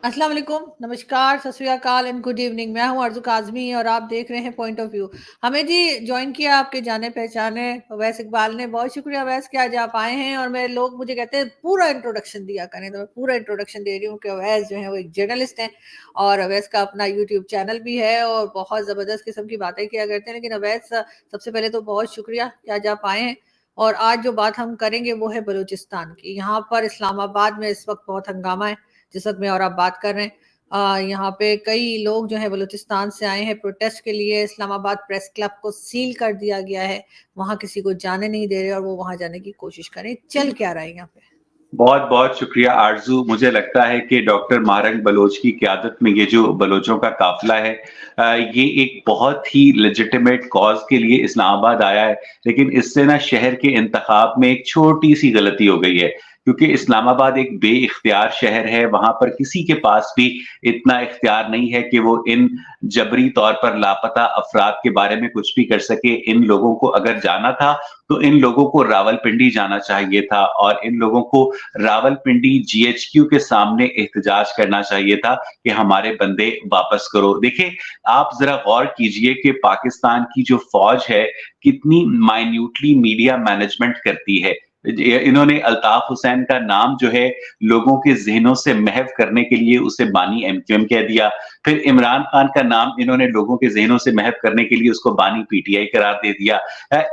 अस्सलाम वालेकुम, नमस्कार, सत श्री अकाल एंड गुड इवनिंग। मैं हूं अर्ज़ू काज़मी और आप देख रहे हैं पॉइंट ऑफ व्यू। हमें जी जॉइन किया आपके जाने-पहचाने अवैस इकबाल ने। बहुत शुक्रिया अवैस कि आज आप आए हैं और मैं लोग मुझे कहते हैं पूरा इंट्रोडक्शन दिया करें, तो मैं पूरा इंट्रोडक्शन दे रही हूँ कि अवैस जो है वो एक जर्नलिस्ट हैं और अवैस का अपना यूट्यूब चैनल भी है और बहुत ज़बरदस्त किस्म की बातें किया करते हैं। लेकिन अवैस सबसे पहले तो बहुत शुक्रिया कि आज आप आए हैं और आज जो बात हम करेंगे वो है बलूचिस्तान की। यहाँ पर इस्लामाबाद में इस वक़्त बहुत हंगामा है। जिस वक़्त मैं और आप बात कर रहे हैं यहाँ पे कई लोग जो हैं बलूचिस्तान से आए हैं प्रोटेस्ट के लिए। इस्लामाबाद प्रेस क्लब को सील कर दिया गया है, वहाँ किसी को जाने नहीं दे रहे और वो वहाँ जाने की कोशिश करें। चल क्या रहा है यहाँ पे? बहुत बहुत शुक्रिया आरजू। मुझे लगता है कि डॉक्टर मारंग बलोच की क़यादत में ये जो बलोचों का काफिला है, ये एक बहुत ही लेजिटिमेट कॉज के लिए इस्लामाबाद आया है। लेकिन इससे ना शहर के इंतखाब में एक छोटी सी गलती हो गई है, क्योंकि इस्लामाबाद एक बेइख्तियार शहर है। वहां पर किसी के पास भी इतना इख्तियार नहीं है कि वो इन जबरी तौर पर लापता अफराद के बारे में कुछ भी कर सके। इन लोगों को अगर जाना था तो इन लोगों को रावलपिंडी जाना चाहिए था और इन लोगों को रावलपिंडी जीएचक्यू के सामने एहतजाज करना चाहिए था कि हमारे बंदे वापस करो। देखिए, आप जरा गौर कीजिए कि पाकिस्तान की जो फौज है कितनी माइन्यूटली मीडिया मैनेजमेंट करती है। इन्होंने अल्ताफ हुसैन का नाम जो है लोगों के जहनों से महव करने के लिए उसे बानी एमक्यूएम कह दिया। फिर इमरान खान का नाम इन्होंने लोगों के जहनों से महव करने के लिए उसको बानी पीटीआई करार दे दिया।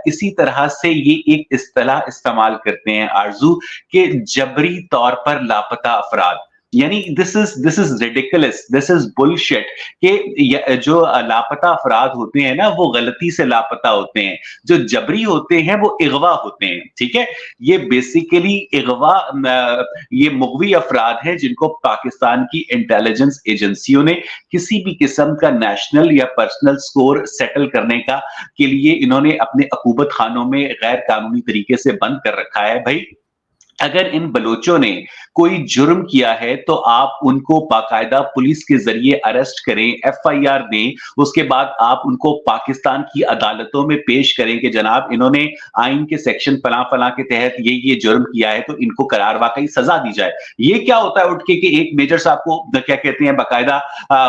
इसी तरह से ये एक इस्तेलाह इस्तेमाल करते हैं आरजू के जबरी तौर पर लापता अफराद। यानी this is ridiculous, this is bullshit कि जो लापता अफराद होते हैं ना वो गलती से लापता होते हैं, जो जबरी होते हैं वो इगवा होते हैं। ठीक है, ये बेसिकली इगवा ये मुगवी अफराद हैं जिनको पाकिस्तान की इंटेलिजेंस एजेंसियों ने किसी भी किस्म का नेशनल या पर्सनल स्कोर सेटल करने का के लिए इन्होंने अपने अकूबत खानों में गैर कानूनी तरीके से बंद कर रखा है। भाई, अगर इन बलोचों ने कोई जुर्म किया है तो आप उनको बाकायदा पुलिस के जरिए अरेस्ट करें, एफआईआर दें, उसके बाद आप उनको पाकिस्तान की अदालतों में पेश करें कि जनाब इन्होंने आइन के सेक्शन फला फला के तहत ये जुर्म किया है, तो इनको करार वाकई सजा दी जाए। ये क्या होता है उठ के कि एक मेजर साहब को क्या कहते हैं बाकायदा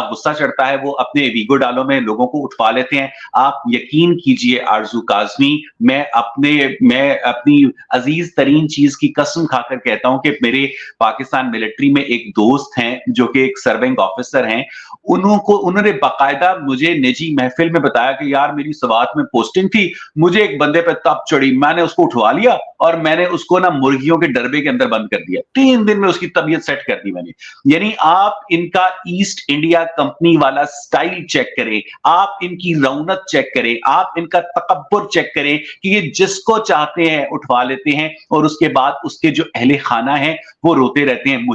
गुस्सा चढ़ता है, वो अपने वीगो डालों में लोगों को उठवा लेते हैं। आप यकीन कीजिए आरजू काजमी, मैं अपनी अजीज तरीन चीज की कसम खाकर कहता हूं कि मेरे पाकिस्तान मिलिट्री में एक दोस्त हैं जो कि एक सर्विंग ऑफिसर हैं। उन्होंने बाकायदा मुझे निजी महफिल में बताया कि यार मेरी सवात में पोस्टिंग थी, मुझे एक बंदे पे तप चढ़ी, मैंने उसको उठवा लिया और मैंने उसको ना मुर्गियों के डरबे के अंदर बंद कर दिया। 3 दिन में उसकी तबीयत सेट कर दी मैंने। यानी आप इनका ईस्ट इंडिया कंपनी वाला स्टाइल चेक करें, आप इनकी रौनक चेक करें, आप इनका तकब्बुर चेक करें कि ये जिसको चाहते हैं उठवा लेते हैं और उसके बाद उसके जो अहले खाना है वो रोते रहते हैं।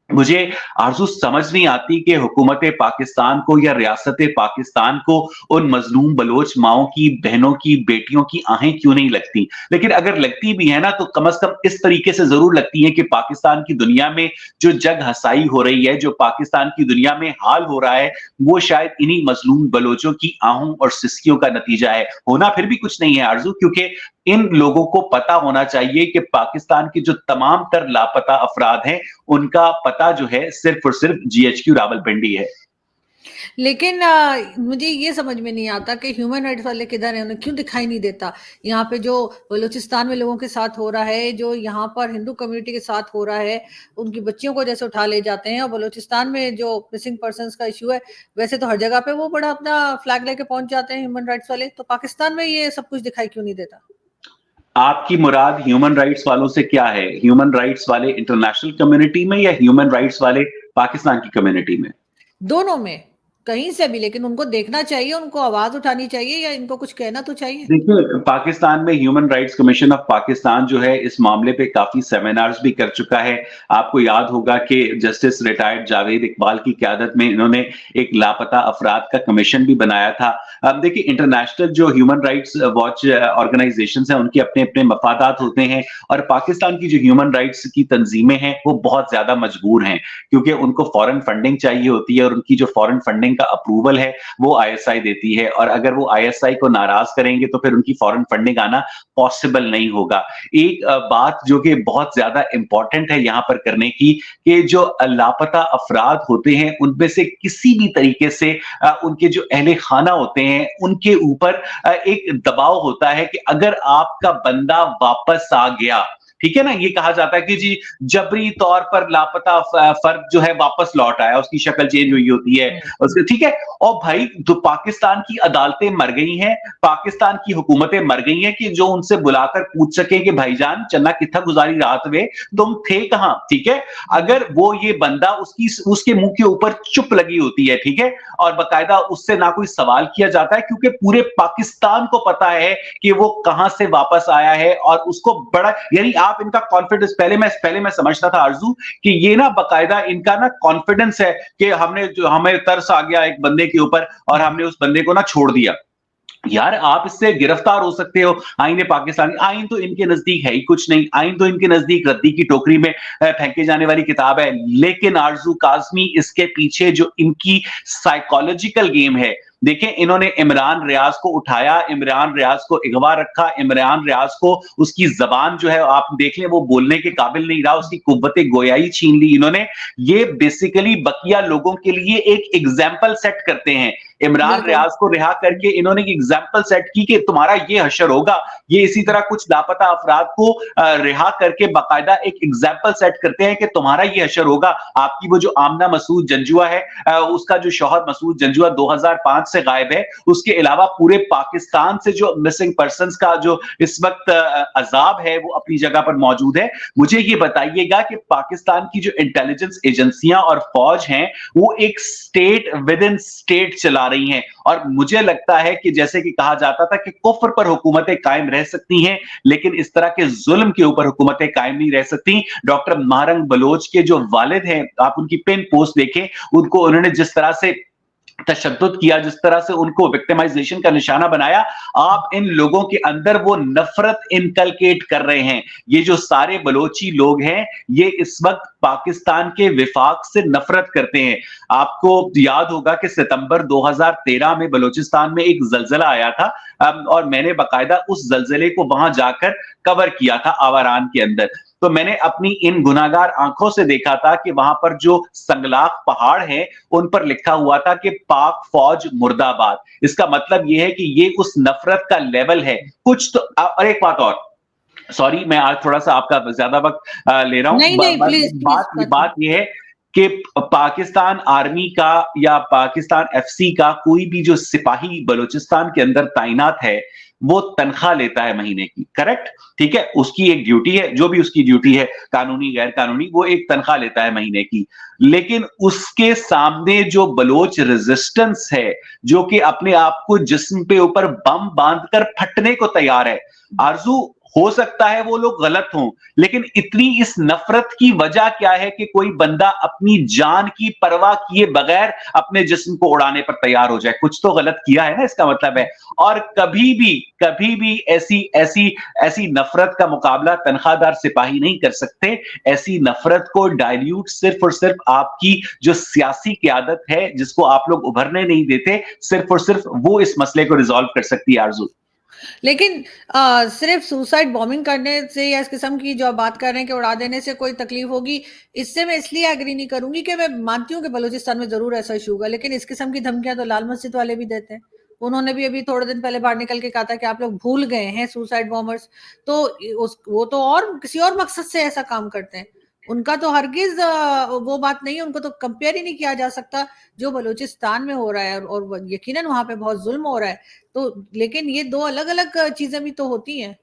मुझे आरज़ू समझ नहीं आती कि हुकूमत पाकिस्तान को या रियासत पाकिस्तान को उन मजलूम बलोच माओं की, बहनों की, बेटियों की आहें क्यों नहीं लगती। लेकिन अगर लगती भी है ना तो कम से कम इस तरीके से जरूर लगती है कि पाकिस्तान की दुनिया में जो जग हसाई हो रही है, जो पाकिस्तान की दुनिया में हाल हो रहा है, वो शायद इन्हीं मजलूम बलोचों की आहों और सिस्कियों का नतीजा है। होना फिर भी कुछ नहीं है आरज़ू, क्योंकि इन लोगों को पता होना चाहिए कि पाकिस्तान के जो तमाम तर लापता अफराद हैं उनका पता जो है सिर्फ और सिर्फ जीएचक्यू रावलपिंडी है। लेकिन मुझे ये समझ में नहीं आता कि ह्यूमन राइट्स वाले किधर हैं, उन्हें क्यों दिखाई नहीं देता। यहाँ पे जो बलूचिस्तान में लोगों के साथ हो रहा है, जो यहाँ पर हिंदू कम्युनिटी के साथ हो रहा है, उनकी बच्चियों को जैसे उठा ले जाते हैं। और बलूचिस्तान में जो मिसिंग पर्सनस का इशू है, वैसे तो हर जगह पे वो बड़ा अपना फ्लैग लेके पहुंच जाते हैं ह्यूमन राइट्स वाले, तो पाकिस्तान में ये सब कुछ दिखाई क्यों नहीं देता? आपकी मुराद ह्यूमन राइट्स वालों से क्या है? ह्यूमन राइट्स वाले इंटरनेशनल कम्युनिटी में या ह्यूमन राइट्स वाले पाकिस्तान की कम्युनिटी में? दोनों में, कहीं से भी, लेकिन उनको देखना चाहिए, उनको आवाज उठानी चाहिए या इनको कुछ कहना तो चाहिए। देखिए, पाकिस्तान में human rights commission of Pakistan जो है इस मामले पे काफी सेमिनार्स भी कर चुका है। आपको याद होगा कि जस्टिस रिटायर्ड जावेद इकबाल की क़यादत में इन्होंने एक लापता अफराद का कमीशन भी बनाया था। देखिए इंटरनेशनल जो ह्यूमन राइट्स वॉच ऑर्गेनाइजेशंस हैं उनके अपने-अपने मफादात होते हैं और पाकिस्तान की जो ह्यूमन राइट्स की तंजीमें हैं वो बहुत ज़्यादा मजबूर हैं क्योंकि उनको फॉरेन फंडिंग चाहिए होती है और उनकी जो फॉरेन फंडिंग का अप्रूवल है वो आईएसआई देती है और अगर वो आईएसआई को नाराज करेंगे तो फिर उनकी फॉरेन फंडिंग आना पॉसिबल नहीं होगा। एक बात जो कि बहुत ज्यादा इंपॉर्टेंट है यहाँ पर करने की कि जो लापता अफराद होते हैं उनमें से किसी भी तरीके से उनके जो अहले खाना होते हैं उनके ऊपर एक दबाव होता है कि अगर आपका बंदा वापस आ गया, ठीक है ना, ये कहा जाता है कि जी जबरी तौर पर लापता फर्द जो है वापस लौट आया, उसकी शक्ल चेंज हुई होती है उसके, ठीक है। और भाई तो पाकिस्तान की अदालतें मर गई हैं, पाकिस्तान की हुकूमतें मर गई हैं कि जो उनसे बुलाकर पूछ सके कि भाईजान चन्ना कितना गुजारी रात में, तुम थे कहां, ठीक है। अगर वो ये बंदा उसके मुंह के ऊपर चुप लगी होती है, ठीक है, और बाकायदा उससे ना कोई सवाल किया जाता है क्योंकि पूरे पाकिस्तान को पता है कि वो कहां से वापस आया है और उसको बड़ा, यानी आप इनका कॉन्फिडेंस, पहले मैं समझता था आरजू कि ये ना बाकायदा इनका ना कॉन्फिडेंस है कि हमें तरस आ गया एक बंदे के ऊपर और हमने उस बंदे को ना छोड़ दिया। यार आप इससे गिरफ्तार हो सकते हो, आईने पाकिस्तानी, आइन तो इनके नजदीक है ही कुछ नहीं, आइन तो इनके नजदीक रद्दी की टोकरी में फेंके जाने वाली किताब है। लेकिन आरजू काजमी इसके पीछे जो इनकी साइकोलॉजिकल गेम है, देखें इन्होंने इमरान रियाज को उठाया, इमरान रियाज को अगवा रखा, इमरान रियाज को उसकी जबान जो है आप देख लें वो बोलने के काबिल नहीं रहा, उसकी कुव्वते गोयाई छीन ली इन्होंने। ये बेसिकली बकिया लोगों के लिए एक एग्जाम्पल सेट करते हैं। इमरान रियाज को रिहा करके इन्होंने एग्जाम्पल सेट की कि तुम्हारा ये हशर होगा। ये इसी तरह कुछ लापता अफराद को रिहा करके बाकायदा एक एग्जाम्पल सेट करते हैं कि तुम्हारा ये हशर होगा। आपकी वो जो आमना मसूद जंजुआ है, उसका जो शौहर मसूद जंजुआ 2005 से गायब है, उसके अलावा पूरे पाकिस्तान से जो मिसिंग पर्संस का जो इस वक्त अजाब है वो अपनी जगह पर मौजूद है। मुझे ये बताइएगा कि पाकिस्तान की जो इंटेलिजेंस एजेंसियां और फौज हैं वो एक स्टेट विद इन स्टेट चला रही हैं और मुझे लगता है कि जैसे कि कहा जाता था कि कुफ्र पर हुकूमतें कायम रह सकती हैं लेकिन इस तरह के जुल्म के ऊपर हुकूमतें कायम नहीं रह सकती। डॉक्टर महारंग बलोच के जो वालिद हैं, आप उनकी पिन पोस्ट देखें, उनको उन्होंने जिस तरह से तशद्दुद किया, जिस तरह से उनको विक्टिमाइजेशन का निशाना बनाया, आप इन लोगों के अंदर वो नफरत इनकलकेट कर रहे हैं। ये जो सारे बलोची लोग हैं ये इस वक्त पाकिस्तान के विफाक से नफरत करते हैं। आपको याद होगा कि सितंबर 2013 में बलूचिस्तान में एक जलजला आया था और मैंने बाकायदा उस जलजले को वहां जाकर कवर किया था आवारान के अंदर। तो मैंने अपनी इन गुनाहगार आंखों से देखा था कि वहां पर जो संगलाख पहाड़ हैं उन पर लिखा हुआ था कि पाक फौज मुर्दाबाद। इसका मतलब यह है कि ये उस नफरत का लेवल है कुछ तो। और एक बात और, सॉरी मैं आज थोड़ा सा आपका ज्यादा वक्त ले रहा हूं, नहीं नहीं प्लीज बात यह है कि पाकिस्तान आर्मी का या पाकिस्तान एफसी का कोई भी जो सिपाही बलूचिस्तान के अंदर तैनात है वो तनख्वाह लेता है महीने की, करेक्ट, ठीक है, उसकी एक ड्यूटी है, जो भी उसकी ड्यूटी है कानूनी गैर कानूनी, वो एक तनख्वाह लेता है महीने की। लेकिन उसके सामने जो बलोच रेजिस्टेंस है जो कि अपने आप को जिस्म पे ऊपर बम बांधकर फटने को तैयार है, आरजू हो सकता है वो लोग गलत हों लेकिन इतनी इस नफरत की वजह क्या है कि कोई बंदा अपनी जान की परवाह किए बगैर अपने जिस्म को उड़ाने पर तैयार हो जाए, कुछ तो गलत किया है ना, इसका मतलब है। और कभी भी ऐसी नफरत का मुकाबला तनख्वाहदार सिपाही नहीं कर सकते। ऐसी नफरत को डाइल्यूट सिर्फ और सिर्फ आपकी जो सियासी क़यादत है जिसको आप लोग उभरने नहीं देते, सिर्फ और सिर्फ वो इस मसले को रिजॉल्व कर सकती है आरजू। लेकिन सिर्फ सुसाइड बॉम्बिंग करने से या इस किस्म की जो आप बात कर रहे हैं कि उड़ा देने से कोई तकलीफ होगी, इससे मैं इसलिए एग्री नहीं करूंगी कि मैं मानती हूँ कि बलूचिस्तान में जरूर ऐसा इशू होगा, लेकिन इस किस्म की धमकियां तो लाल मस्जिद वाले भी देते हैं। उन्होंने भी अभी थोड़े दिन पहले बाहर निकल के कहा था कि आप लोग भूल गए हैं सुसाइड बॉम्बर्स, तो वो तो और किसी और मकसद से ऐसा काम करते हैं। उनका तो हरगिज वो बात नहीं है, उनको तो कंपेयर ही नहीं किया जा सकता जो बलूचिस्तान में हो रहा है और यकीनन वहां पे बहुत जुल्म हो रहा है। तो लेकिन ये दो अलग अलग चीजें भी तो होती हैं।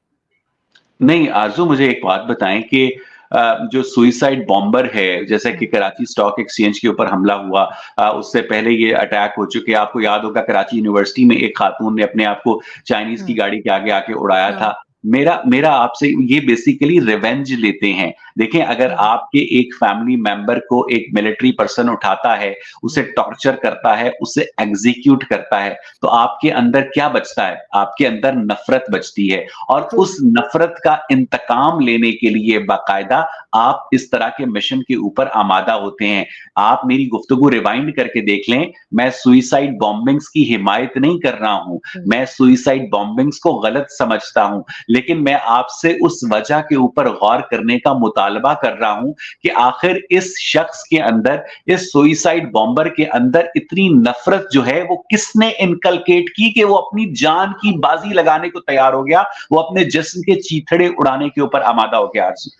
नहीं आरजू, मुझे एक बात बताएं कि जो सुइसाइड बॉम्बर है, जैसे कि कराची स्टॉक एक्सचेंज के ऊपर हमला हुआ, उससे पहले ये अटैक हो चुके, आपको याद होगा कराची यूनिवर्सिटी में एक खातून ने अपने आप को चाइनीज की गाड़ी के आगे आके उड़ाया था। मेरा मेरा आपसे ये बेसिकली रिवेंज लेते हैं। देखें, अगर हम्म, आपके एक फैमिली मेंबर को एक मिलिट्री पर्सन उठाता है, उसे टॉर्चर करता है, उसे एग्जीक्यूट करता है, तो आपके अंदर क्या बचता है? आपके अंदर नफ़रत बचती है और ट्रू। उस नफ़रत का इंतकाम लेने के लिए बाकायदा आप इस तरह के मिशन के ऊपर आमादा होते हैं। आप मेरी गुफ्तगू रिवाइंड करके देख लें, मैं सुसाइड बॉम्बिंग्स की हिमायत नहीं कर रहा हूँ, मैं सुसाइड बॉम्बिंग्स को गलत समझता हूँ। लेकिन मैं आपसे उस वजह के ऊपर गौर करने का मुतालबा कर रहा हूं कि आखिर इस शख्स के अंदर, इस सुइसाइड बॉम्बर के अंदर इतनी नफरत जो है वो किसने इनकलकेट की कि वो अपनी जान की बाजी लगाने को तैयार हो गया, वो अपने जिस्म के चीथड़े उड़ाने के ऊपर आमादा हो गया। आरज़ू।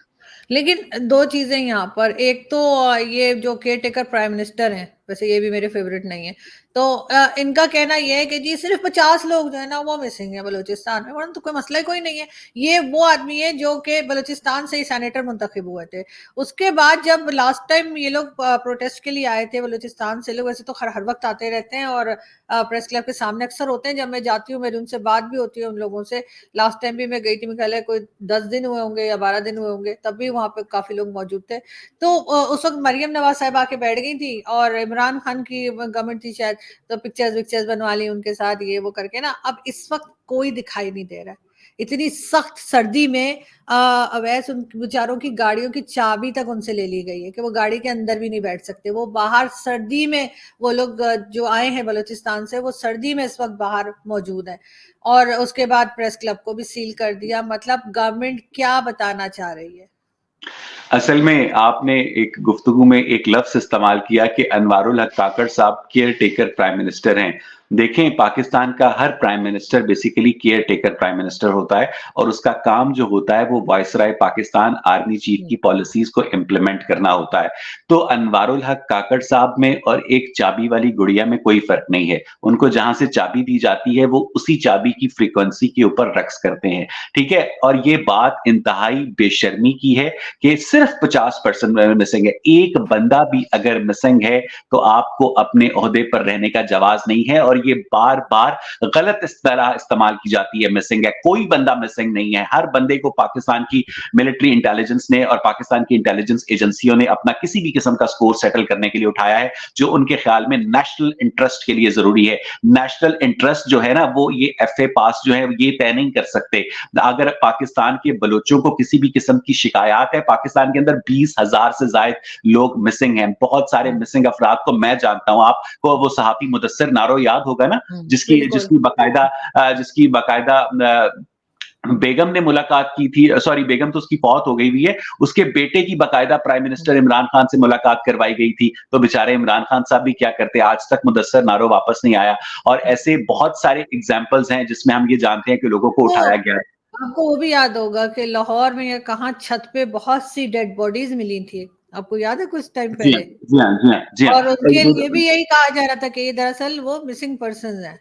लेकिन 2 चीज़ें यहाँ पर, एक तो ये जो केयरटेकर प्राइम मिनिस्टर हैं, वैसे ये भी मेरे फ़ेवरेट नहीं है। तो इनका कहना ये है कि जी सिर्फ़ 50 लोग जो है ना वो मिसिंग है बलूचिस्तान में, वरना तो कोई मसला ही कोई नहीं है। ये वो आदमी है जो कि बलूचिस्तान से ही सेनेटर मुंतखब हुए थे। उसके बाद जब लास्ट टाइम ये लोग प्रोटेस्ट के लिए आए थे बलूचिस्तान से लोग, वैसे तो हर वक़्त आते रहते हैं और प्रेस क्लब के सामने अक्सर होते हैं, जब मैं जाती हूँ मेरी उनसे बात भी होती है उन लोगों से। लास्ट टाइम भी मैं गई थी, मेरे ख्याल है कोई 10 दिन हुए होंगे या 12 दिन हुए होंगे, तब भी वहाँ पे काफ़ी लोग मौजूद थे। तो उस वक़्त मरियम नवाज़ साहिबा आके बैठ गई थी और इमरान खान की गवर्नमेंट थी शायद, तो पिक्चर्स-विक्चर्स बनवा ली उनके साथ ये वो करके ना। अब इस वक़्त कोई दिखाई नहीं दे रहा है। इतनी सख्त सर्दी में अवैस उन बेचारों की गाड़ियों की चाबी तक उनसे ले ली गई है कि वो गाड़ी के अंदर भी नहीं बैठ सकते। वो बाहर सर्दी में, वो लोग जो आए हैं बलूचिस्तान से, वो सर्दी में इस वक़्त बाहर मौजूद हैं। और उसके बाद प्रेस क्लब को भी सील कर दिया। मतलब गवर्नमेंट क्या बताना चाह रही है? असल में आपने एक गुफ्तगू में एक लफ्ज़ इस्तेमाल किया कि अनवारुल हक काकड़ साहब केयर टेकर प्राइम मिनिस्टर हैं। देखें, पाकिस्तान का हर prime minister basically caretaker prime minister होता है और उसका काम जो होता है वो वायसराय पाकिस्तान आर्मी चीफ हुँ, की पॉलिसीज़ को इम्प्लीमेंट करना होता है। तो अनवारुल हक काकड़ साहब में और एक चाबी वाली गुड़िया में कोई फ़र्क नहीं है। उनको जहाँ से चाबी दी जाती है वो उसी चाबी की फ्रीक्वेंसी के ऊपर रक्स करते हैं, ठीक है? और ये बात इंतहाई बेशर्मी की है कि सिर्फ 50% मिसिंग है। एक बंदा भी अगर मिसिंग है तो आपको अपने ओहदे पर रहने का जवाज नहीं है और ये बार-बार गलत इस तरह इस्तेमाल की जाती है मिसिंग है। कोई बंदा मिसिंग नहीं है। हर बंदे को पाकिस्तान की मिलिट्री इंटेलिजेंस ने और पाकिस्तान की इंटेलिजेंस एजेंसियों ने अपना किसी भी किस्म का स्कोर सेटल करने के लिए उठाया है, जो उनके ख्याल में नेशनल इंटरेस्ट के लिए ज़रूरी है। नेशनल इंटरेस्ट जो है ना वो ये एफए पास जो है ये तय नहीं कर सकते। अगर पाकिस्तान के बलोचों को किसी भी किस्म की शिकायत है, पाकिस्तान के अंदर 20,000 से ज़ायद लोग मिसिंग हैं। बहुत सारे हुँ, मिसिंग अफराद को मैं जानता हूँ। आपको वो सहाफ़ी मुदस्सिर नारो याद होगा ना? हुँ, जिसकी बिल्कुल। जिसकी बाकायदा जिसकी बाकायदा बेगम ने मुलाकात की थी, सॉरी बेगम तो उसकी फौत हो गई हुई है, उसके बेटे की बाकायदा प्राइम हुँ, मिनिस्टर इमरान खान से मुलाकात करवाई गई थी, तो बेचारे इमरान खान साहब भी क्या करते, आज तक मुदस्सिर नारो वापस नहीं आया और हुँ। ऐसे बहुत सारे एग्ज़ाम्पल्स हैं जिसमें हम ये जानते हैं कि लोगों को तो उठाया गया है। आपको वो भी याद होगा कि लाहौर में या कहाँ छत पे बहुत सी डेड बॉडीज़ मिली थी। आपको याद है कुछ टाइम जी हाँ, पहले? जी हाँ, जी हाँ, जी और हाँ। उनके लिए भी यही कहा जा रहा था कि ये दरअसल वो मिसिंग पर्सन्स हैं।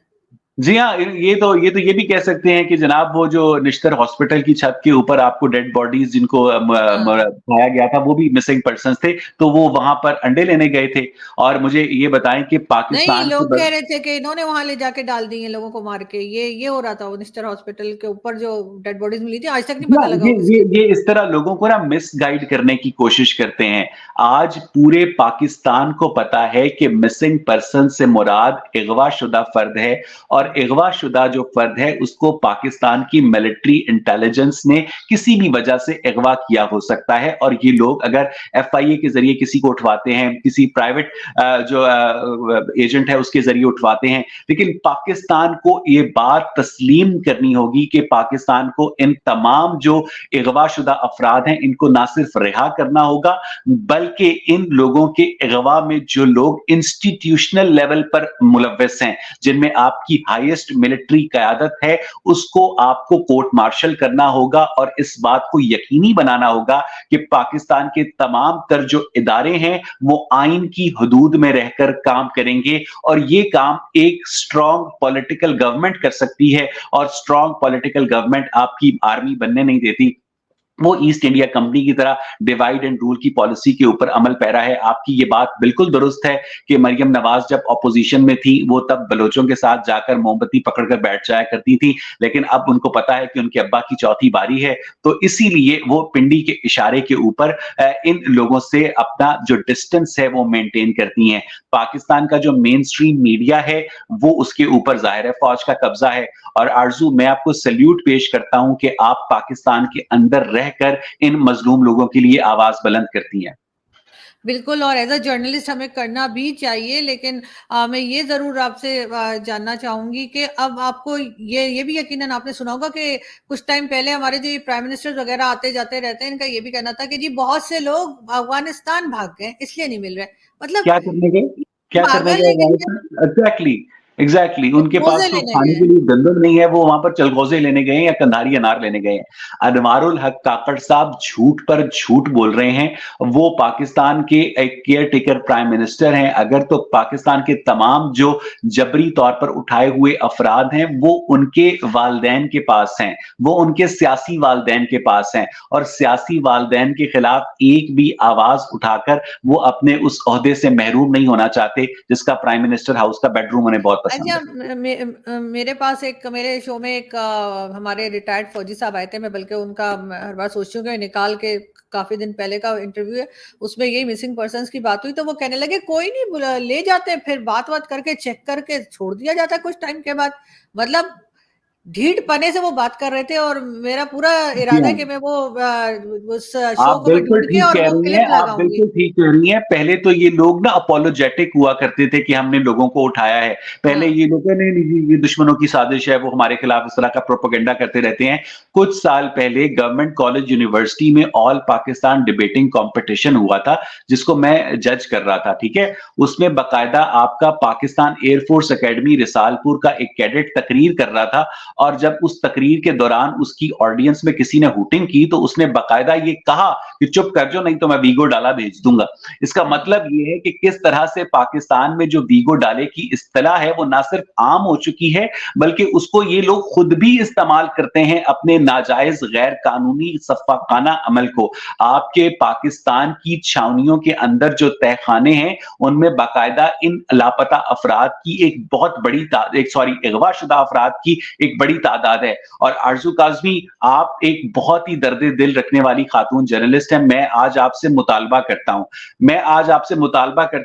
जी हाँ, ये तो ये भी कह सकते हैं कि जनाब वो जो निश्तर हॉस्पिटल की छत के ऊपर आपको डेड बॉडीज़ जिनको हाँ। पाया गया था, वो भी मिसिंग पर्सन्स थे, तो वो वहाँ पर अंडे लेने गए थे और मुझे ये बताएँ कि नहीं, पाकिस्तान के लोग ब कह रहे थे कि इन्होंने वहाँ ले जाके डाल दी हैं लोगों को मार के। ये हो रहा था, वो निस्टर हॉस्पिटल के ऊपर जो डेड बॉडीज़ मिली थी, आज तक नहीं हाँ, पता लगा ये वो ये किसकी थी। ये इस तरह लोगों को ना मिसगाइड करने की कोशिश करते हैं। आज पूरे पाकिस्तान को पता है कि मिसिंग पर्सन से मुराद अगवाशुदा फर्द है और अगवाशुदा जो फर्द है उसको पाकिस्तान की मिलिट्री इंटेलिजेंस ने किसी भी वजह से अगवा किया हो सकता है और ये लोग अगर एफआईए के ज़रिए किसी को उठवाते हैं, किसी प्राइवेट जो एजेंट है उसके ज़रिए उठवाते हैं, लेकिन पाकिस्तान को ये बात तस्लीम करनी होगी कि पाकिस्तान को इन तमाम जो अगवाशुदा अफराद हैं इनको ना सिर्फ रिहा करना होगा बल्कि इन लोगों के अगवा में जो लोग इंस्टीट्यूशनल लेवल पर मुलव्वस हैं, जिनमें आपकी हाईएस्ट मिलिट्री कयादत है, उसको आपको कोर्ट मार्शल करना होगा और इस बात को यकीनी बनाना होगा कि पाकिस्तान के तमाम तर जो इदारे हैं वो आइन की हदूद में रहकर काम करेंगे और ये काम एक स्ट्रांग पॉलिटिकल गवर्नमेंट कर सकती है और स्ट्रांग पॉलिटिकल गवर्नमेंट आपकी आर्मी बनने नहीं देती। वो ईस्ट इंडिया कंपनी की तरह डिवाइड एंड रूल की पॉलिसी के ऊपर अमल पैरा है। आपकी ये बात बिल्कुल दुरुस्त है कि मरियम नवाज जब ऑपोजिशन में थी, वो तब बलोचों के साथ जाकर मोमबत्ती पकड़कर बैठ जाया करती थी, लेकिन अब उनको पता है कि उनके अब्बा की चौथी बारी है, तो इसीलिए वो पिंडी के इशारे के ऊपर इन लोगों से अपना जो डिस्टेंस है वो मेंटेन करती हैं। पाकिस्तान का जो मेन स्ट्रीम मीडिया है, वो उसके ऊपर ज़ाहिर है फ़ौज का कब्ज़ा है। और आरज़ू, मैं आपको सैल्यूट पेश करता हूँ कि आप पाकिस्तान के अंदर रहकर इन मज़लूम लोगों के लिए आवाज़ बुलंद करती हैं। बिल्कुल, और एज़ अ जर्नलिस्ट हमें करना भी चाहिए, लेकिन मैं ये ज़रूर आपसे जानना चाहूँगी कि अब आपको ये भी यकीनन आपने सुना होगा कि कुछ टाइम पहले हमारे जो ये प्राइम मिनिस्टर वग़ैरह आते-जाते रहते हैं, इनका ये भी कहना था कि जी बहुत से लोग अफ़गानिस्तान भाग गए, इसलिए नहीं मिल रहे। मतलब क्या करने गए? क्या करने पागल गए है कि क्या? अफ़गानिस्तान? एग्ज़ैक्टली, एग्ज़ैक्टली उनके पास मोज़े तो लेने खाने गए के हैं। लिए गंदम नहीं है, वो वहाँ पर चलगोज़े लेने गए हैं या कंधारी अनार लेने गए हैं। अनवारुल हक काकड़ साहब झूठ पर झूठ बोल रहे हैं। वो पाकिस्तान के एक केयर टेकर प्राइम मिनिस्टर हैं। अगर तो पाकिस्तान के तमाम जो जबरी तौर पर उठाए हुए अफ़राद हैं, वो उनके वालिदैन के पास हैं, वो उनके सियासी वालिदैन के पास हैं, और सियासी वालिदैन के खिलाफ एक भी आवाज़ उठाकर वो अपने उस ओहदे से महरूम नहीं होना चाहते, जिसका प्राइम मिनिस्टर हाउस का बेडरूम उन्हें बहुत पसंद अच्छा, है। मेरे पास एक मेरे शो में एक हमारे रिटायर्ड फौजी साहब आए थे, मैं बल्कि उनका मैं हर बार सोचती हूँ कि निकाल के, काफ़ी दिन पहले का इंटरव्यू है, उसमें यही मिसिंग पर्सन्स की बात हुई, तो वो कहने लगे कोई नहीं बुला ले जाते, फिर बात-वात करके चेक करके छोड़ दिया जाता है कुछ टाइम के बाद। मतलब ढीठ पने से वो बात कर रहे थे, और मेरा पूरा जी इरादा है हाँ। कि मैं वो उस शो आप को मैं बिल्कुल ढूँढ के ठीक और कह वो रही क्लिप हैं, आप लगाऊँगी। बिल्कुल ठीक कह रही हैं। पहले तो ये लोग ना अपोलोजेटिक हुआ करते थे कि हमने लोगों को उठाया है। पहले हाँ, ये लोग नहीं, नहीं जी, ये दुश्मनों की साजिश है, वो हमारे खिलाफ इस तरह का प्रोपेगेंडा करते रहते हैं। कुछ साल पहले गवर्नमेंट कॉलेज यूनिवर्सिटी में ऑल पाकिस्तान डिबेटिंग कॉम्पिटिशन हुआ था, जिसको मैं जज कर रहा था, ठीक है? उसमें बाकायदा आपका Pakistan air force academy Risalpur का एक कैडेट तकरीर कर रहा था, और जब उस तकरीर के दौरान उसकी ऑडियंस में किसी ने हुटिंग की, तो उसने बाकायदा ये कहा कि चुप कर जाओ नहीं तो मैं वीगो डाला भेज दूंगा। इसका हुँ, मतलब ये है कि किस तरह से पाकिस्तान में जो वीगो डाले की इस्तेलाह है वो ना सिर्फ आम हो चुकी है, बल्कि उसको ये लोग खुद भी इस्तेमाल करते हैं अपने नाजायज गैर कानूनी सफाकाना अमल को। आपके पाकिस्तान की छावनियों के अंदर जो तहखाने हैं, उनमें बाकायदा इन लापता अफराद की एक बहुत बड़ी एक सॉरी अगवाशुदा अफराद की एक बड़ी तादाद है। और आरजू काजमी, आप एक बहुत ही दर्द दिल रखने वाली खातून जर्नलिस्ट हैं। मैं आज आपसे मुतालबा करता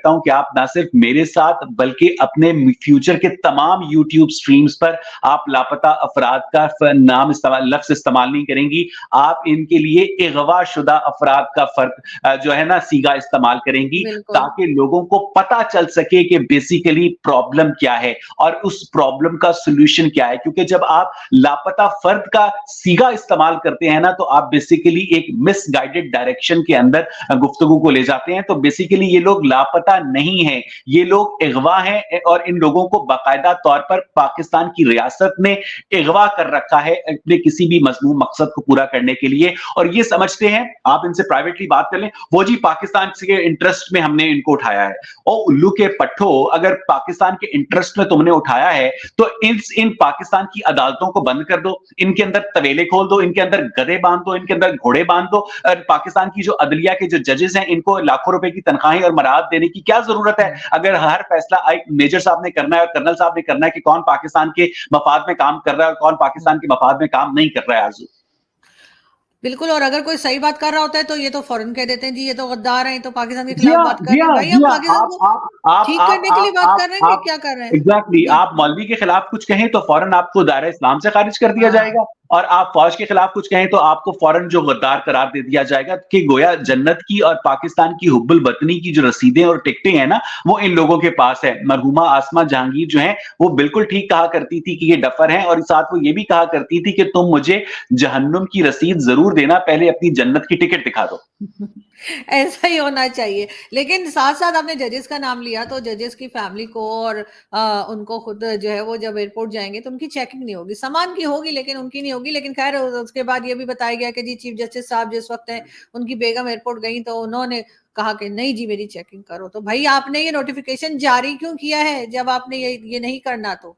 हूं, कि आप ना सिर्फ मेरे साथ बल्कि अपने फ्यूचर के तमाम यूट्यूब स्ट्रीम्स पर आप लापता अफराद का नाम इस्तेमाल, लफ्ज इस्तेमाल नहीं करेंगी। आप इनके लिए अगवा शुदा अफराद का फर्क जो है ना सीगा इस्तेमाल करेंगी, बिल्कुल। ताकि लोगों को पता चल सके कि बेसिकली प्रॉब्लम क्या है और उस प्रॉब्लम का सॉल्यूशन क्या है। क्योंकि जब आप लापता फर्द का सीगा इस्तेमाल करते हैं ना, तो आप बेसिकली एक मिसगाइडेड डायरेक्शन के अंदर गुफ्तगू को ले जाते हैं। तो बेसिकली ये लोग लापता नहीं है, ये लोग अगवा हैं, और इन लोगों को बाकायदा तौर पर पाकिस्तान की रियासत ने अगवा कर रखा है अपने किसी भी मजमूम मकसद को पूरा करने के लिए। और ये समझते हैं, आप इनसे प्राइवेटली बात कर लें, वो जी पाकिस्तान के इंटरेस्ट में हमने इनको उठाया है। और उल्लू के पट्ठो, अगर पाकिस्तान के इंटरेस्ट में तुमने उठाया है, तो इन पाकिस्तान की अदालतों को बंद कर दो, इनके अंदर तवेले खोल दो, इनके अंदर गधे बांध दो, इनके अंदर घोड़े बांध दो। पाकिस्तान की जो अदलिया के जो जजेस हैं, इनको लाखों रुपए की तनख्वाहें और मराहत देने की क्या जरूरत है? हुँ। अगर हर फैसला मेजर साहब ने करना है और कर्नल साहब ने करना है कि कौन पाकिस्तान के मफाद में काम कर रहा है और कौन पाकिस्तान के मफाद में काम नहीं कर रहा है। आरजू, बिल्कुल, और अगर कोई सही बात कर रहा होता है, तो ये तो फ़ौरन कह देते हैं, जी ये तो गद्दार हैं, ये तो पाकिस्तान के जी खिलाफ हाँ, बात कर जी रहे हैं। हाँ, भाई जी हम हाँ। पाकिस्तान को ठीक करने के लिए बात कर रहे हैं कि आप क्या कर रहे हैं? एग्जैक्टली जी। आप मौलवी के खिलाफ कुछ कहें तो फौरन आपको दायरा इस्लाम से खारिज कर दिया हाँ। जाएगा, और आप फौज के खिलाफ कुछ कहें तो आपको फौरन जो गद्दार करार दे दिया जाएगा, कि गोया जन्नत की और पाकिस्तान की हुब्बुल वतनी की जो रसीदें और टिकटें हैं ना, वो इन लोगों के पास है। मरहुमा आसमा जहांगीर जो है, वो बिल्कुल ठीक कहा करती थी कि ये डफर हैं, और साथ वो ये भी कहा करती थी कि तुम मुझे जहन्नुम की रसीद जरूर देना, पहले अपनी जन्नत की टिकट दिखा दो। ऐसा ही होना चाहिए। लेकिन साथ-साथ आपने जजेस का नाम लिया, तो जजेस की फैमिली को और उनको खुद जो है वो जब एयरपोर्ट जाएँगे तो उनकी चेकिंग नहीं होगी। सामान की होगी लेकिन उनकी नहीं होगी। लेकिन ख़ैर उसके बाद ये भी बताया गया कि जी चीफ जस्टिस साहब जिस वक़्त हैं उनकी बेगम एयरपोर्ट गईं तो उन्होंने कहा कि नहीं जी मेरी चेकिंग करो। तो भई आपने ये नोटिफ़िकेशन जारी क्यों किया है जब आपने ये नहीं करना तो?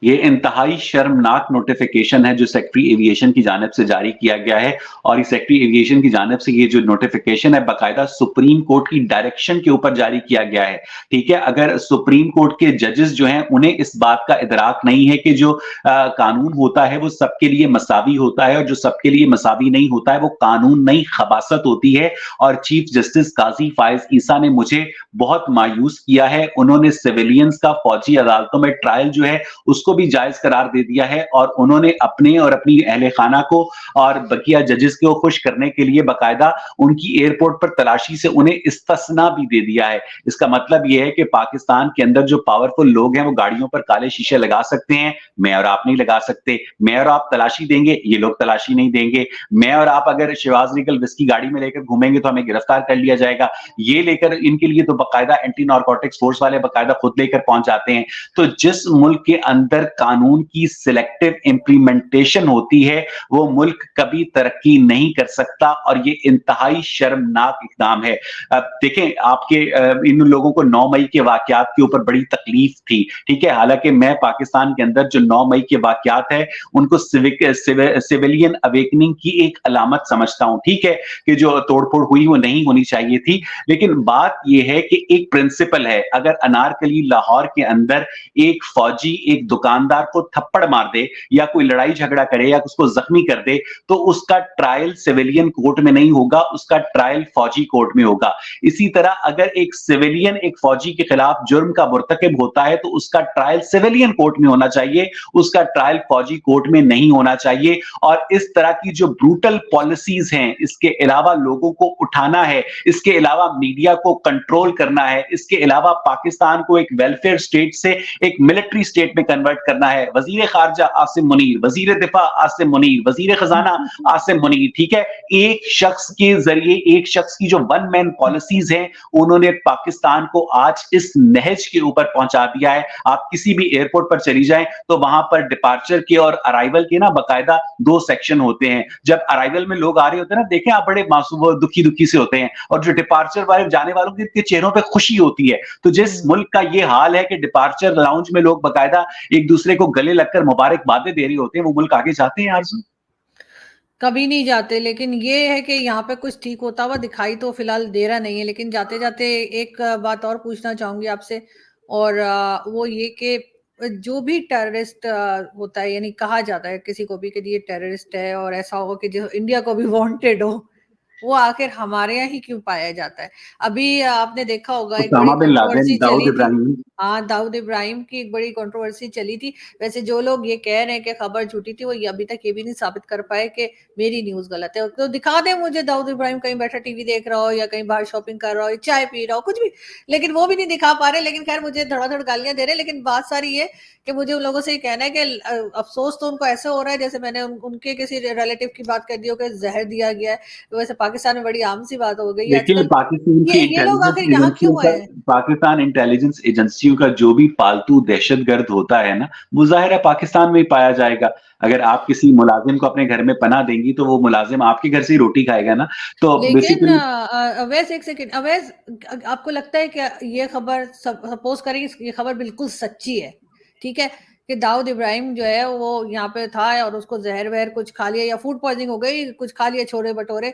ये इंतहाई शर्मनाक नोटिफिकेशन है जो सेक्रेटरी एविएशन की जानिब से जारी किया गया है और इस सेक्रेटरी एविएशन की जानिब से ये जो नोटिफिकेशन है बाकायदा सुप्रीम कोर्ट की डायरेक्शन के ऊपर जारी किया गया है। ठीक है, अगर सुप्रीम कोर्ट के जजेस जो हैं उन्हें इस बात का इदराक नहीं है कि जो कानून होता है वो सबके लिए मसावी होता है और जो सबके लिए मसावी नहीं होता है वो कानून नहीं खबासत होती है। और चीफ जस्टिस काजी फायज ईसा ने मुझे बहुत मायूस किया है। उन्होंने सिविलियंस का फौजी अदालतों में ट्रायल जो है उसको भी जायज करार दे दिया है और उन्होंने अपने और अपनी अहले खाना को और बकिया जजेस को खुश करने के लिए बाकायदा उनकी एयरपोर्ट पर तलाशी से उन्हें इस्तिस्ना भी दे दिया है। इसका मतलब यह है कि पाकिस्तान के अंदर जो पावरफुल लोग हैं वो गाड़ियों पर काले शीशे लगा सकते हैं, मैं और आप नहीं लगा सकते। मैं और आप तलाशी देंगे, ये लोग तलाशी नहीं देंगे। मैं और आप अगर शिवाज लीगल विस्की गाड़ी में लेकर घूमेंगे तो हमें गिरफ्तार कर लिया जाएगा। ये लेकर इनके लिए तो बाकायदा एंटी नारकोटिक्स फोर्स वाले बाकायदा खुद लेकर पहुंच जाते हैं। तो जिस मुल्क के अंदर कानून की सिलेक्टिव इंप्लीमेंटेशन होती है वो मुल्क कभी तरक्की नहीं कर सकता और ये इंतहाई शर्मनाक इकदाम है। अब देखें, आपके इन लोगों को 9 मई के वाकयात के ऊपर बड़ी तकलीफ थी, ठीक है, हालांकि मैं पाकिस्तान के अंदर जो 9 मई के वाकयात है उनको सिविलियन अवेकनिंग की एक अलामत समझता हूं। ठीक है कि जो तोड़फोड़ हुई वो नहीं होनी चाहिए थी, लेकिन बात यह है कि एक प्रिंसिपल है, अगर अनारकली लाहौर के अंदर एक फौजी एक दुकानदार को थप्पड़ मार दे या कोई लड़ाई झगड़ा करे या उसको जख्मी कर दे तो उसका ट्रायल सिविलियन कोर्ट में नहीं होगा, उसका ट्रायल फौजी कोर्ट में होगा। इसी तरह अगर एक सिविलियन एक फौजी के खिलाफ जुर्म का मुर्तकिब होता है तो उसका ट्रायल सिविलियन कोर्ट में होना चाहिए, उसका ट्रायल फौजी कोर्ट में नहीं होना चाहिए। और इस तरह की जो ब्रूटल पॉलिसीज हैं, इसके अलावा लोगों को उठाना है, इसके अलावा मीडिया को कंट्रोल करना है, इसके अलावा पाकिस्तान को एक वेलफेयर स्टेट से एक मिलिट्री स्टेट में कन्वर्ट करना है। वजीर खारजा आसिम मुनीर, वजीर दिफा आसिम मुनीर, वजीर खजाना आसिम मुनीर, ठीक है, एक शख्स के जरिए एक शख्स की जो वन मैन पॉलिसीज हैं उन्होंने पाकिस्तान को आज इस नहज के ऊपर पहुंचा दिया है। आप किसी भी एयरपोर्ट पर चली जाएं तो वहां पर डिपार्चर के और अराइवल के ना बाकायदा 2 सेक्शन होते हैं। जब अराइवल में लोग आ रहे होते हैं ना, देखें आप, बड़े मासूम दुखी दुखी से होते हैं और जो डिपार्चर वाले जाने वालों के चेहरों पे खुशी होती है। तो जिस मुल्क का ये हाल है कि डिपार्चर लाउंज में लोग बाकायदा एक दूसरे को गले लगकर मुबारकबादें दे रहे होते हैं, वो मुल्क आगे जाते हैं आरज़ू? कभी नहीं जाते, लेकिन ये है कि यहाँ पे कुछ ठीक होता हुआ दिखाई तो फिलहाल दे रहा नहीं है। लेकिन जाते जाते एक बात और पूछना चाहूंगी आपसे, और वो ये कि जो भी टेररिस्ट होता है, यानी कहा जाता है किसी को भी कि ये टेररिस्ट है और ऐसा हो कि जो इंडिया को भी वांटेड हो, वो आखिर हमारे यहाँ ही क्यों पाया जाता है? अभी आपने देखा होगा एक बड़ी Osama bin Laden, controversy Dawood चली थी। इब्राहिम। हाँ, दाऊद इब्राहिम की एक बड़ी कंट्रोवर्सी चली थी। वैसे जो लोग ये कह रहे हैं कि खबर झूठी थी, वो ये अभी तक ये भी नहीं साबित कर पाए कि मेरी न्यूज़ गलत है। तो दिखा दें मुझे दाऊद इब्राहिम कहीं बैठा टीवी देख रहा हो या कहीं बाहर शॉपिंग कर रहा हो, चाय पी रहा हो, कुछ भी, लेकिन वो भी नहीं दिखा पा रहे। लेकिन खैर मुझे धड़ाधड़ गालियाँ दे रहे हैं। लेकिन बात सारी ये कि मुझे उन लोगों से ये कहना है कि अफ़सोस तो उनको ऐसे हो रहा है जैसे मैंने उनके किसी रिलेटिव की बात कर दी हो कि ज़हर दिया गया है। वैसे पाकिस्तान में बड़ी आम सी बात हो गई है देखिए, आजकल। ये लोग आखिर यहाँ क्यों आए हैं? पाकिस्तान इंटेलिजेंस एजेंसियों का जो भी पालतू दहशतगर्द होता है ना, वो ज़ाहिर है पाकिस्तान में ही पाया जाएगा। अगर आप किसी मुलाजिम को अपने घर में पनाह देंगी तो वो मुलाजिम आपके घर से ही रोटी खाएगा ना। तो लेकिन बेसिकली अवैस एक सेकंड, अवैस आपको लगता है कि ये खबर सपोज करें ये खबर बिल्कुल सच्ची है, ठीक है, कि दाऊद इब्राहिम जो है वो यहाँ पे था और उसको जहर वहर कुछ खा लिया या फूड पॉइजनिंग हो गई, कुछ खा लिया छोले भटूरे,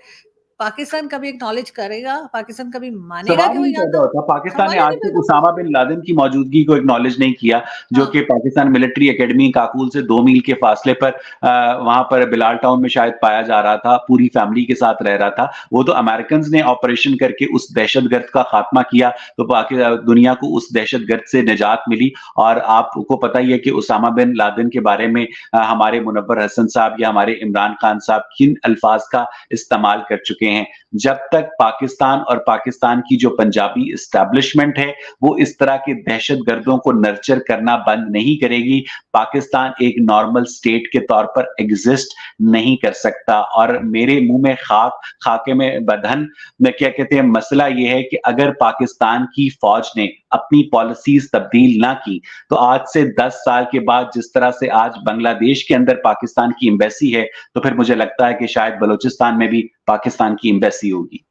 पाकिस्तान कभी एक्नॉलेज करेगा? पाकिस्तान कभी मानेगा सवाल कि ही वो नहीं यहाँ पैदा था? होता। पाकिस्तान ने सवाल ही आज नहीं तक पैदा होता। उसामा बिन लादेन की मौजूदगी को एक्नॉलेज नहीं किया, जो हाँ। कि पाकिस्तान मिलिट्री एकेडमी काकुल से 2 मील के फासले पर वहां पर बिलाल टाउन में शायद पाया जा रहा था, पूरी फैमिली के साथ रह रहा था। वो तो अमेरिकन ने ऑपरेशन करके उस दहशतगर्द का खात्मा किया, तो दुनिया को उस दहशतगर्द से निजात मिली। और आपको पता ही है कि उसामा बिन लादेन के बारे में हमारे मुनव्वर हसन साहब या हमारे इमरान खान साहब किन अल्फाज का इस्तेमाल कर चुके हैं। जब तक पाकिस्तान और पाकिस्तान की जो पंजाबी एस्टैब्लिशमेंट है वो इस तरह के दहशतगर्दों को नर्चर करना बंद नहीं करेगी, पाकिस्तान एक नॉर्मल स्टेट के तौर पर एग्जिस्ट नहीं कर सकता। और मेरे मुंह में खाक, खाके में बदहन, मैं क्या कहते हैं, मसला ये है कि अगर पाकिस्तान की फौज ने अपनी पॉलिसीज तब्दील ना की तो आज से 10 साल के बाद जिस तरह से आज बांग्लादेश के अंदर पाकिस्तान की एम्बेसी है, तो फिर मुझे लगता है कि शायद बलूचिस्तान में भी पाकिस्तान की एम्बेसी होगी।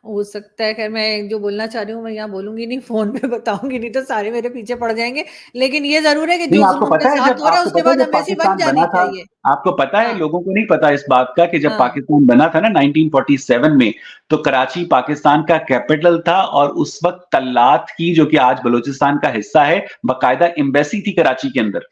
हो सकता है, ख़ैर मैं जो बोलना चाह रही हूँ मैं यहाँ बोलूँगी नहीं, फ़ोन पे बताऊँगी, नहीं तो सारे मेरे पीछे पड़ जाएँगे। लेकिन ये ज़रूर है कि नहीं, जो ज़ुल्म उनके साथ हो रहा है उसके बाद एम्बेसी बन पाकिस्तान बना जानी था, चाहिए। आपको पता है, हाँ, लोगों को नहीं पता इस बात का कि जब हाँ। पाकिस्तान बना था ना 1947 में, तो कराची पाकिस्तान का कैपिटल था और उस वक़्त तल्लात की, जो कि आज बलूचिस्तान का हिस्सा है, बाकायदा एम्बेसी थी कराची के अंदर।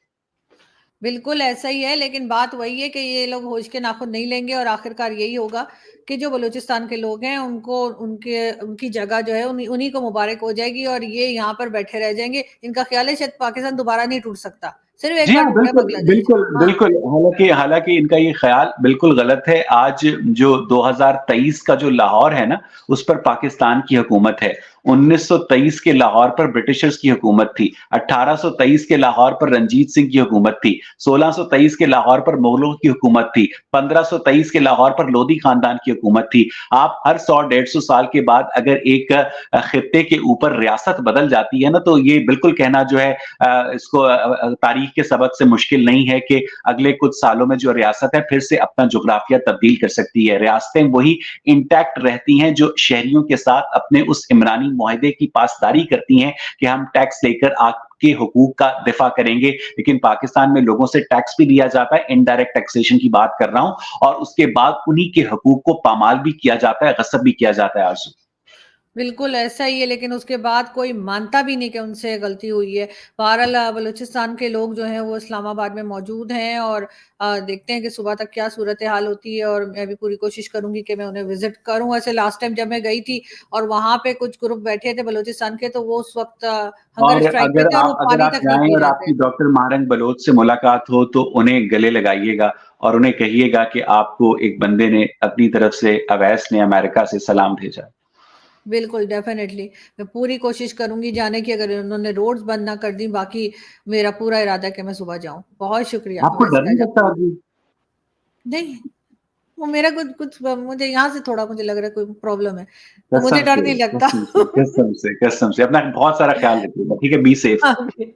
बिल्कुल ऐसा ही है, लेकिन बात वही है कि ये लोग होश के नाखुन नहीं लेंगे और आखिरकार यही होगा कि जो बलूचिस्तान के लोग हैं उनको उनके उनकी जगह जो है उन्हीं उन्हीं को मुबारक हो जाएगी और ये यहाँ पर बैठे रह जाएँगे। इनका ख़्याल है शायद पाकिस्तान दोबारा नहीं टूट सकता, सिर्फ़ एक जी बार हाँ, टूटा है बिल्कुल, बांग्लादेश। बिल्कुल, हाँ, बिल्कुल। हालाँकि इनका ये ख़्याल बिल्कुल गलत है। आज जो 2023 का जो लाहौर है ना, उस पर पाकिस्तान की हुकूमत है। 1923 के लाहौर पर ब्रिटिशर्स की हुकूमत थी। 1823 के लाहौर पर रंजीत सिंह की हुकूमत थी। 1623 के लाहौर पर मुगलों की हुकूमत थी। 1523 के लाहौर पर लोधी ख़ानदान की हुकूमत थी। आप हर 100 डेढ़ 100 साल के बाद अगर एक ख़ित्ते के ऊपर रियासत बदल जाती है ना, तो ये बिल्कुल कहना जो है इसको तारीख के सबक से मुश्किल नहीं है कि अगले कुछ सालों में जो रियासत है फिर से अपना जुग्राफिया तब्दील कर सकती है। रियासतें वही इंटैक्ट रहती हैं जो शहरियों के साथ अपने उस इमरानी मुआहदे की पासदारी करती हैं कि हम टैक्स लेकर आपके हुकूक का दिफा करेंगे। लेकिन पाकिस्तान में लोगों से टैक्स भी लिया जाता है, इनडायरेक्ट टैक्सेशन की बात कर रहा हूं, और उसके बाद उन्हीं के हुकूक को पामाल भी किया जाता है, गसब भी किया जाता है आरज़ू। बिल्कुल ऐसा ही है, लेकिन उसके बाद कोई मानता भी नहीं कि उनसे गलती हुई है। बहरहाल बलूचिस्तान के लोग जो हैं वो इस्लामाबाद में मौजूद हैं और देखते हैं कि सुबह तक क्या सूरत-ए-हाल होती है और मैं भी पूरी कोशिश करूँगी कि मैं उन्हें विज़िट करूँ। ऐसे लास्ट टाइम जब मैं गई थी और वहाँ पे कुछ ग्रुप बैठे थे बलूचिस्तान के, तो वो उस वक़्त हंगर और स्ट्राइक पे थे और वो अगर पानी आप तक नहीं जाएँ पी और रहे थे। आपकी डॉक्टर महारंग बलोच से मुलाकात हो, तो उन्हें गले लगाइएगा और उन्हें कहिएगा कि आपको एक बंदे ने अपनी तरफ से, अवैस ने अमेरिका से सलाम भेजा। बिल्कुल, डेफ़िनेटली मैं पूरी कोशिश करूँगी जाने की, अगर उन्होंने रोड्स बंद ना कर दी, बाकी मेरा पूरा इरादा है कि मैं सुबह जाऊँ। बहुत शुक्रिया, आपको अवैस डर क्या नहीं जा लगता अभी? नहीं, वो मेरा कुछ कुछ मुझे यहाँ से थोड़ा मुझे लग रहा है कोई प्रॉब्लम है, तो मुझे कसम डर से, नहीं लगता। कसम से, कसम से, कसम से। अपना बहुत सारा ख्याल रखिएगा, ठीक है? Be safe. हाँ, ओके,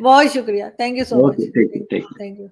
बहुत शुक्रिया। Thank you so okay, much. Take care, take care. Thank you.